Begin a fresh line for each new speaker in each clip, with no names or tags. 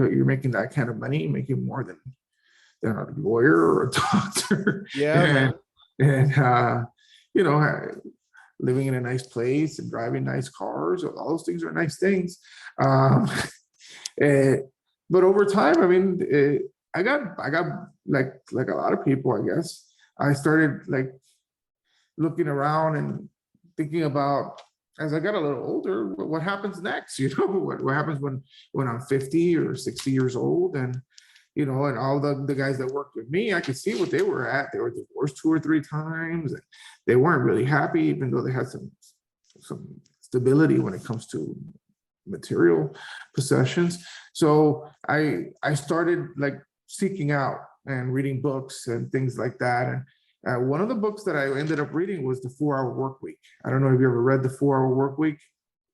you're making that kind of money, making more than a lawyer or a doctor.
Yeah, man.
And you know, living in a nice place and driving nice cars, all those things are nice things. Um, eh, but over time, I mean, I got like a lot of people, I guess. I started like looking around and thinking about, as I got a little older, what happens next? You know, what happens when I'm 50 or 60 years old, and you know, and all the guys that worked with me, I could see what they were at. They were divorced 2 or 3 times. And they weren't really happy, even though they had some stability when it comes to material possessions. So I started like seeking out and reading books and things like that. And one of the books that I ended up reading was The 4 Hour Work Week. I don't know if you ever read The 4 Hour Work Week.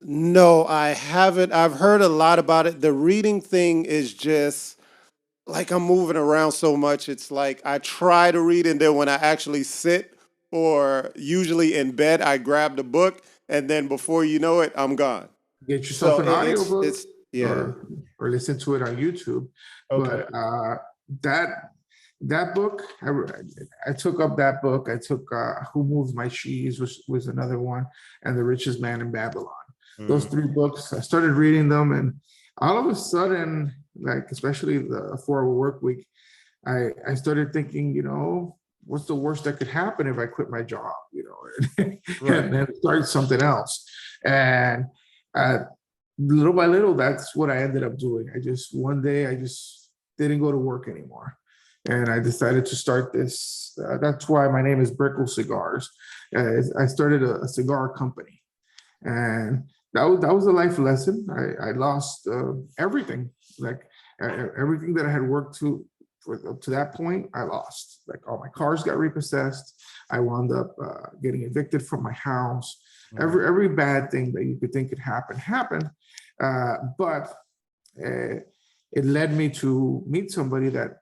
No, I haven't. I've heard a lot about it. The reading thing is just like I'm moving around so much. It's like I try to read, and then when I actually sit or usually in bed, I grab the book, and then before you know it, I'm gone.
Get yourself
So
an audiobook
it's yeah.
or listen to it on YouTube.
Okay.
But that that book, I took up that book. I took Who Moves My Cheese, which was another one, and The Richest Man in Babylon. Those
Mm.
3 books, I started reading them, and all of a sudden, like especially the 4 Hour Work Week, I started thinking, you know, what's the worst that could happen if I quit my job, you know,
Right.
and then start something else. And uh, little by little, that's what I ended up doing. One day I just didn't go to work anymore. And I decided to start this. That's why my name is Brickle Cigars. I started a cigar company. And that was a life lesson. I lost everything, like everything that I had worked up to that point. I lost, like all my cars got repossessed. I wound up getting evicted from my house.
Mm.
Every bad thing that you could think could happen happened. But it led me to meet somebody that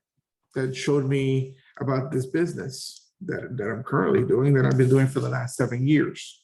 showed me about this business that I'm currently doing, that I've been doing for the last 7 years.